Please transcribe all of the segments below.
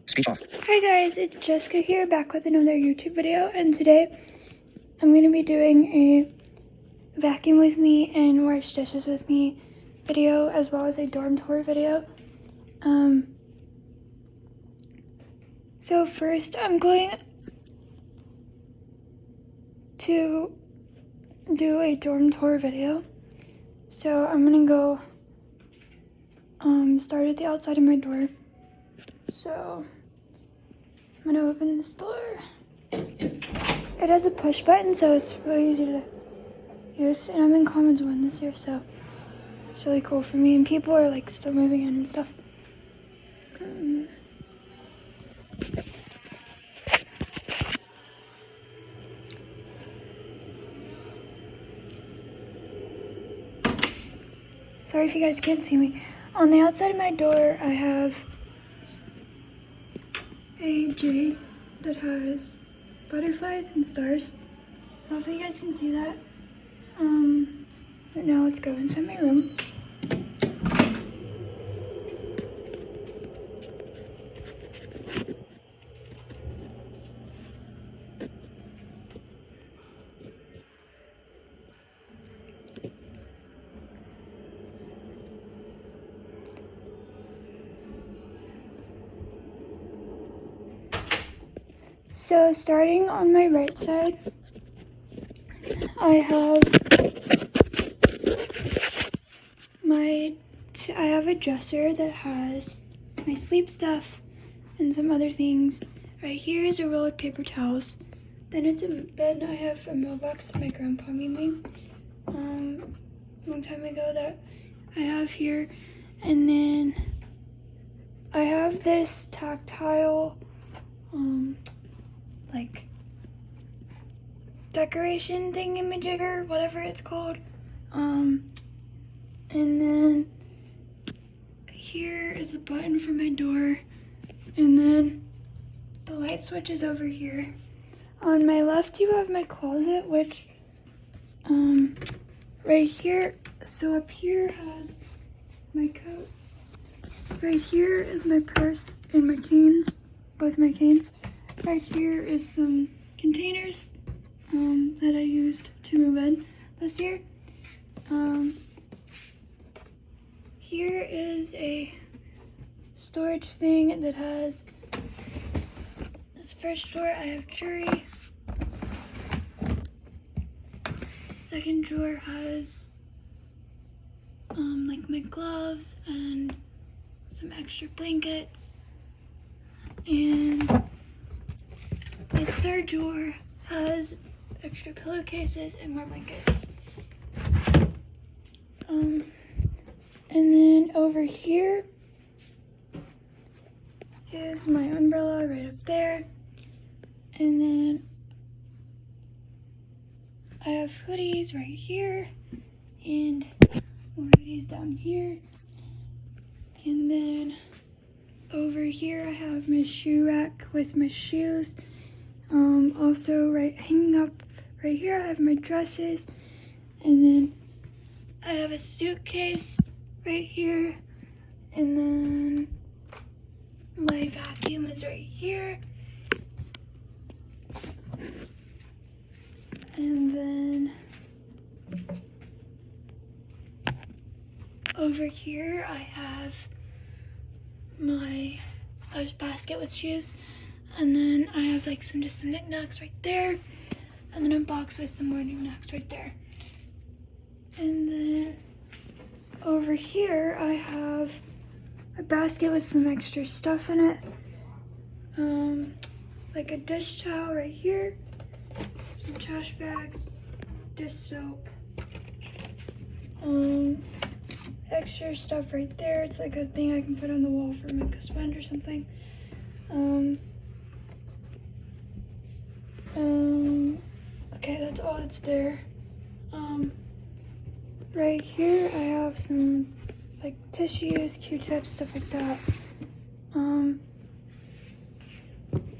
Speech off. Hi guys, it's Jessica here, back with another YouTube video, and today I'm going to be doing a vacuum with me and wash dishes with me video, as well as a dorm tour video. So first I'm going to do a dorm tour video. So I'm going to go start at the outside of my door. So I'm going to open this door. It has a push button, so it's really easy to use, and I'm in Commons 1 this year, so it's really cool for me, and people are like still moving in and stuff. Sorry if you guys can't see me. On the outside of my door, I have a J that has butterflies and stars. Hopefully you guys can see that. But now let's go inside my room. So starting on my right side, I have a dresser that has my sleep stuff and some other things. Right here is a roll of paper towels. Then it's a bed. I have a mailbox that my grandpa made me a long time ago that I have here. And then I have this tactile like decoration thingamajigger, whatever it's called. And then here is the button for my door, and then the light switch is over here. On my left you have my closet, which right here, so up here has my coats. Right here is my purse and my canes, both my canes. Right here is some containers that I used to move in this year. Here is a storage thing that has, this first drawer I have jewelry. Second drawer has like my gloves and some extra blankets. And my third drawer has extra pillowcases and more blankets. And then over here is my umbrella right up there. And then I have hoodies right here and more hoodies down here. And then over here I have my shoe rack with my shoes. Also hanging up right here I have my dresses, and then I have a suitcase right here, and then my vacuum is right here, and then over here I have my basket with shoes, and then I have like some knickknacks right there, and then a box with some more knickknacks right there. And then over here I have a basket with some extra stuff in it, like a dish towel right here, some trash bags, dish soap, extra stuff right there. It's like a thing I can put on the wall for like a sponge or something. Okay, that's all that's there. Right here I have some like tissues, Q-tips, stuff like that.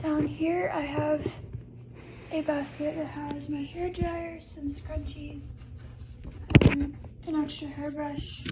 Down here I have a basket that has my hair dryer, some scrunchies, an extra hairbrush,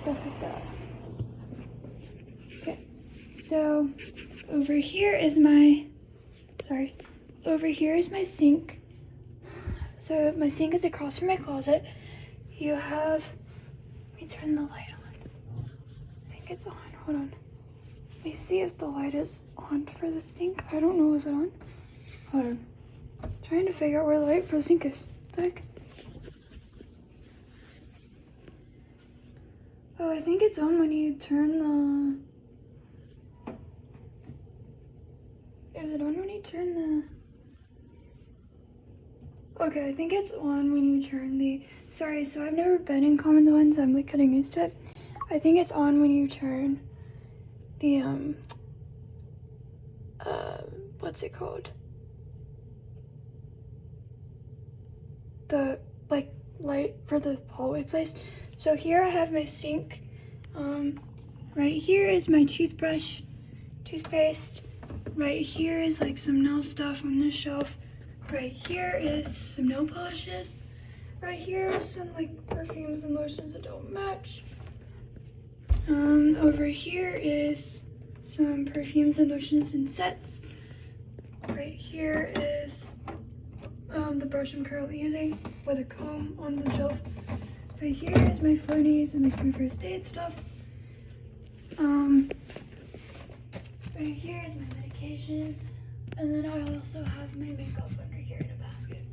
stuff like that. Okay, so over here is my, over here is my sink. So my sink is across from my closet. You have, let me turn the light on. I think it's on, hold on. Let me see if the light is on for the sink. I don't know, is it on? Hold on. Trying to figure out where the light for the sink is. What the heck? Oh, I think it's on when you turn the... Is it on when you turn the... Okay, I think it's on when you turn the... Sorry, so I've never been in Commons 1, so I'm like getting used to it. I think it's on when you turn the, what's it called? The, like, light for the hallway place. So here I have my sink. Right here is my toothbrush, toothpaste. Right here is like some nail stuff on this shelf. Right here is some nail polishes. Right here is some like perfumes and lotions that don't match. Over here is some perfumes and lotions in sets. Right here is the brush I'm currently using with a comb on the shelf. Right here is my Flonase and like my first aid stuff. Right here is my medication, and then I also have my makeup under here in a basket.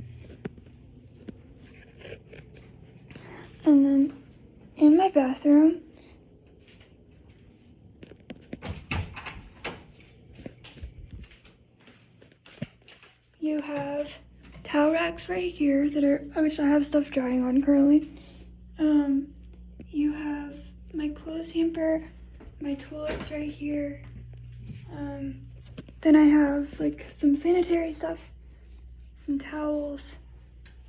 And then in my bathroom, you have towel racks right here that are, which I have stuff drying on currently. You have my clothes hamper, my toilets right here. Then I have like some sanitary stuff, some towels.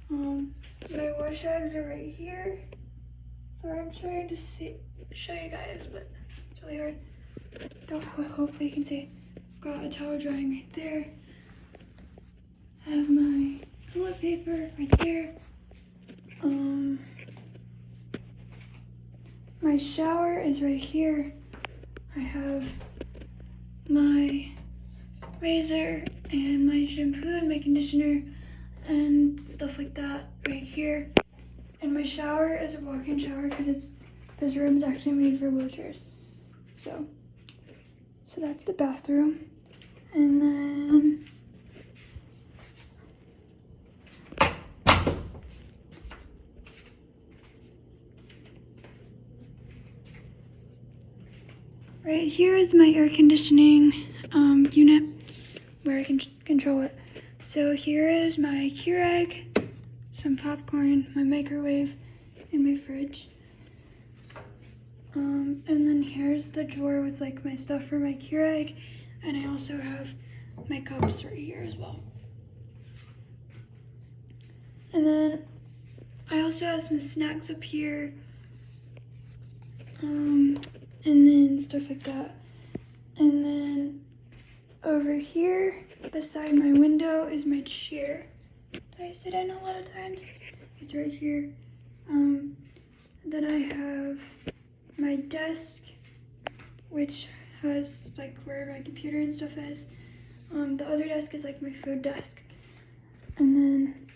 My wash rags are right here. Sorry, I'm trying to show you guys, but it's really hard. Hopefully you can see. Got a towel drying right there. I have my toilet paper right there. My shower is right here. I have my razor and my shampoo and my conditioner and stuff like that right here. And my shower is a walk-in shower because this room is actually made for wheelchairs. So that's the bathroom. And then right here is my air conditioning unit where I can control it. So here is my Keurig, some popcorn, my microwave, and my fridge. And then here's the drawer with like my stuff for my Keurig, and I also have my cups right here as well. And then I also have some snacks up here, and then stuff like that. And then over here, beside my window, is my chair that I sit in a lot of times. It's right here. Then I have my desk, which has like where my computer and stuff is. The other desk is like my food desk. And then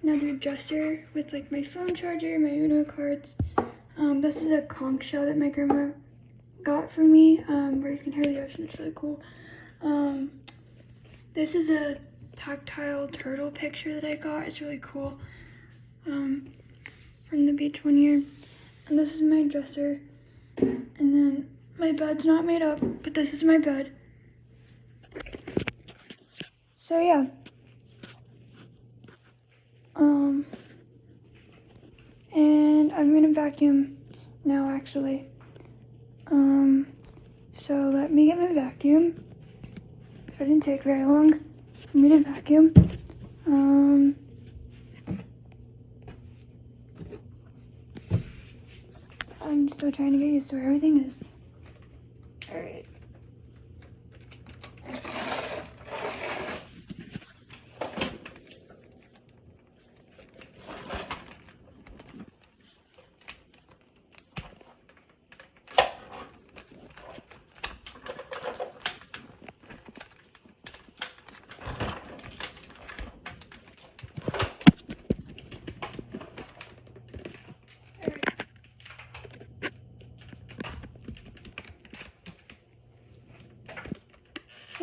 another dresser with like my phone charger, my Uno cards. This is a conch shell that my grandma got for me, where you can hear the ocean. It's really cool. This is a tactile turtle picture that I got. It's really cool, from the beach one year. And this is my dresser. And then my bed's not made up, but this is my bed. So yeah. And I'm gonna vacuum now actually. So let me get my vacuum. It didn't take very long for me to vacuum. I'm still trying to get used to where everything is. All right.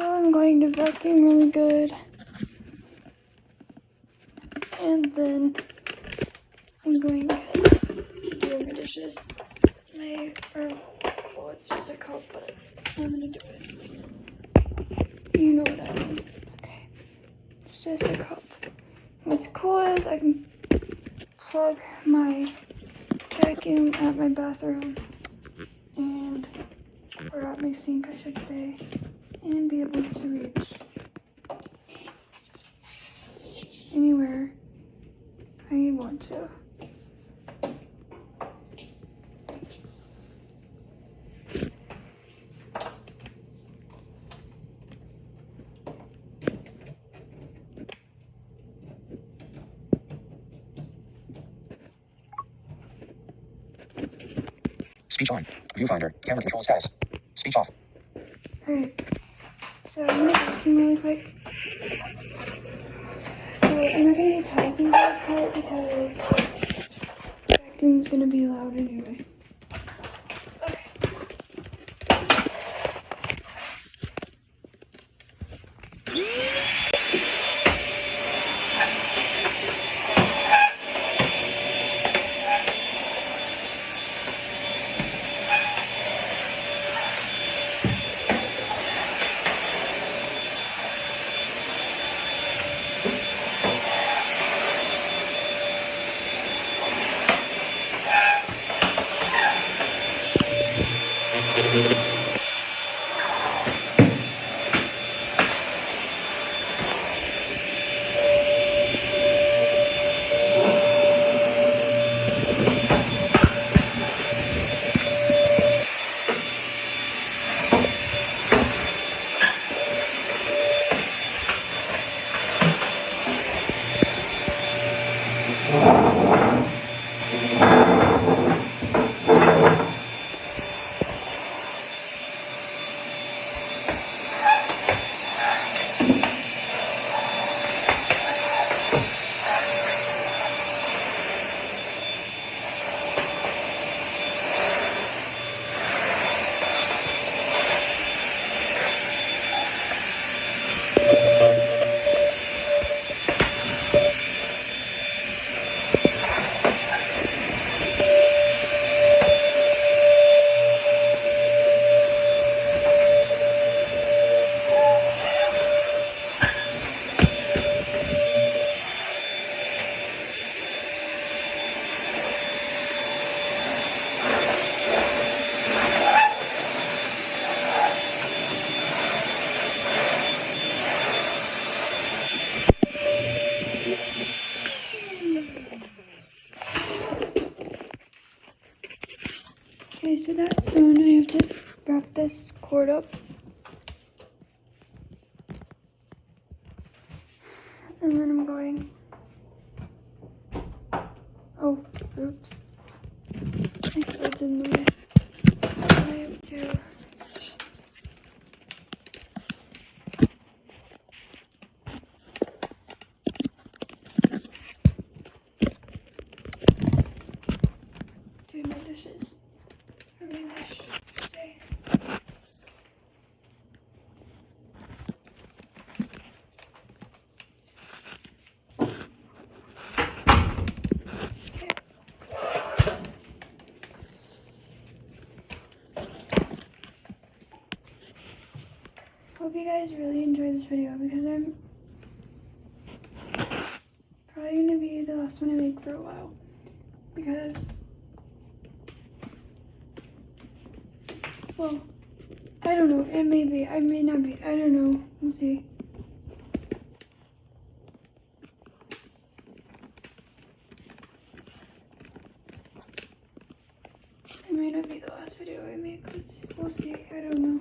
So I'm going to vacuum really good. And then I'm going to do my dishes. Well, it's just a cup, but I'm gonna do it. You know what I mean. Okay. It's just a cup. What's cool is I can plug my vacuum at my bathroom or at my sink, I should say, and be able to reach anywhere I want to. Speech on. Viewfinder. Camera control status. Speech off. Alright, so I'm gonna vacuum really quick. So I'm not gonna be talking this part because the vacuum's gonna be loud anyway. Okay. Okay, so that's done. I have to wrap this cord up. And then I'm going. Oh, oops. My cord's in the way. I have to. Do my dishes. Or my dish, I should say. Hope you guys really enjoyed this video because I'm probably gonna be the last one I make for a while. Because, well, I don't know. It may be. I may not be. I don't know. We'll see. It may not be the last video I make. We'll see. I don't know.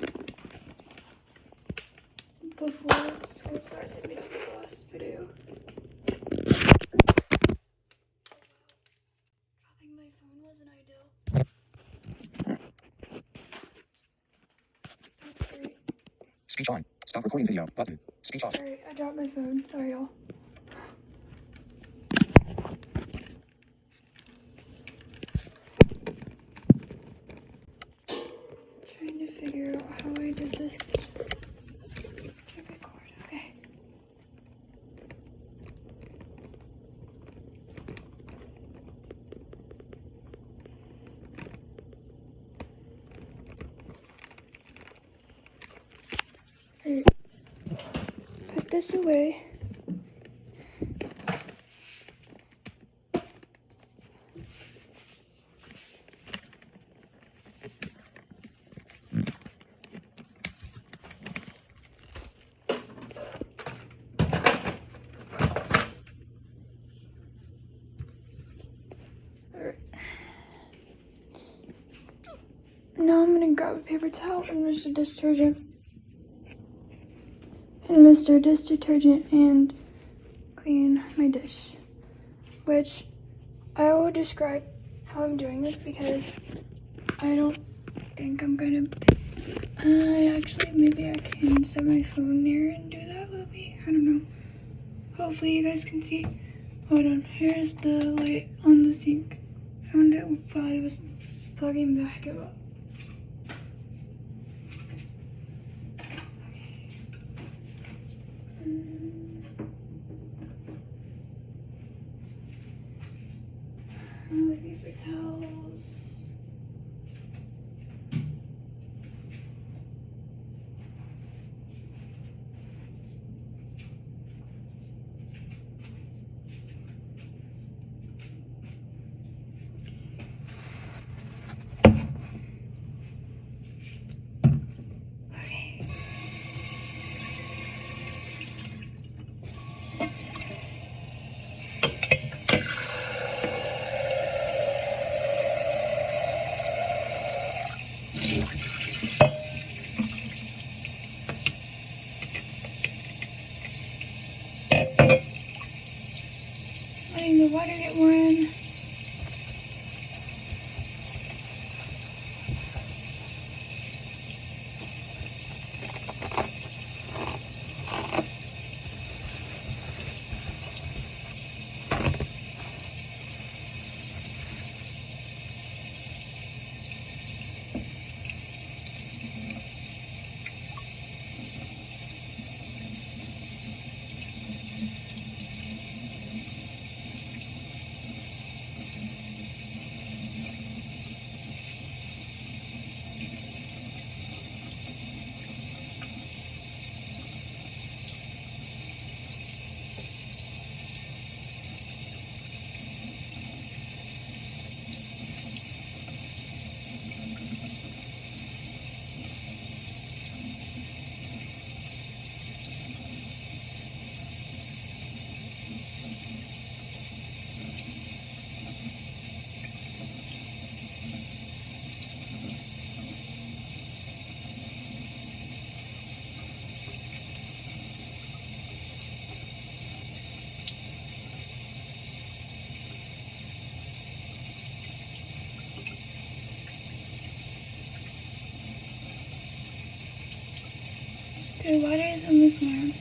Before school starts, it may not be the last video. Dropping my phone wasn't ideal. That's great. Speech on. Stop recording video. Button. Speech off. Sorry, I dropped my phone. Sorry, y'all. Trying to figure out how I did this. So put this away. Now I'm gonna grab a paper towel and Mr. Detergent. And clean my dish. Which I will describe how I'm doing this because I don't think I'm gonna. Maybe I can set my phone there and do that with me. I don't know. Hopefully you guys can see. Hold on. Here's the light on the sink. Found it while I was plugging back it up. The paper towels. Letting the water get warm. The water is almost warm.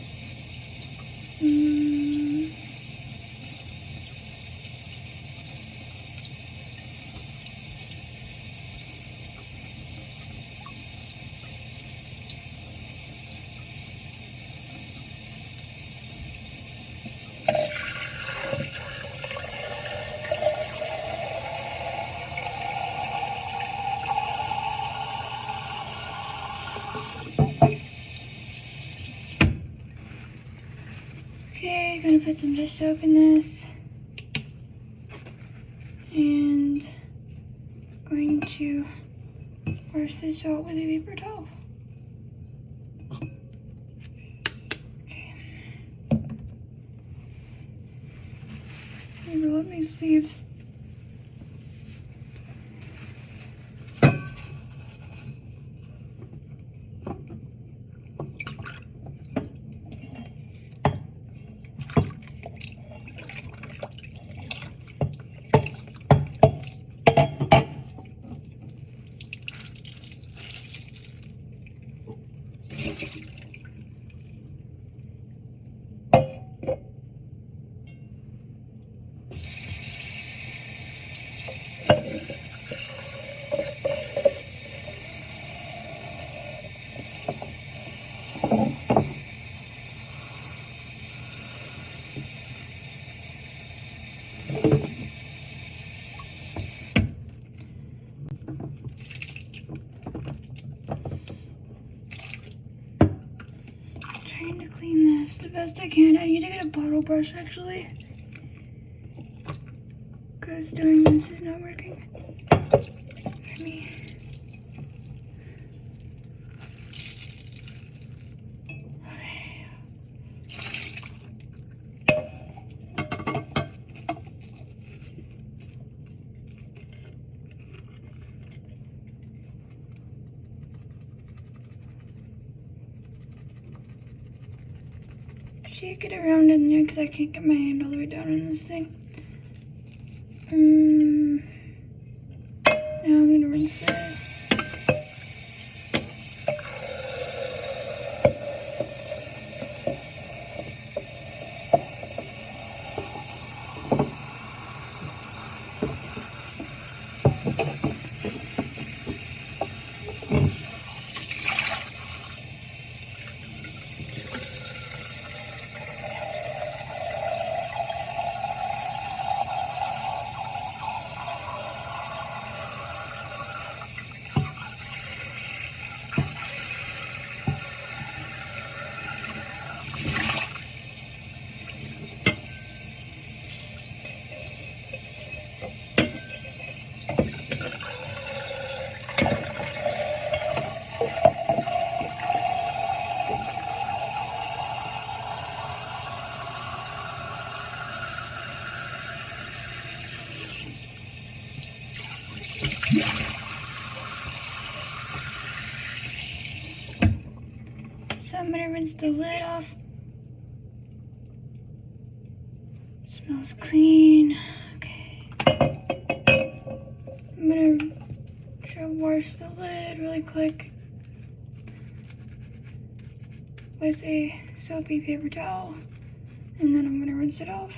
Okay, gonna put some dish soap in this. And going to wash this out with a paper towel. Okay. Maybe let me see if trying to clean this the best I can. I need to get a bottle brush actually, because doing this is not working for me. Shake it around in there because I can't get my hand all the way down in this thing. Now I'm gonna rinse this. So I'm gonna rinse the lid off. Smells clean. Okay. I'm gonna try to wash the lid really quick with a soapy paper towel, and then I'm gonna rinse it off.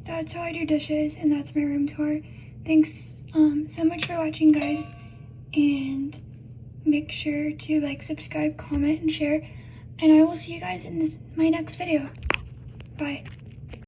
That's how I do dishes, and that's my room tour. Thanks so much for watching, guys, and make sure to like, subscribe, comment, and share, and I will see you guys in my next video. Bye.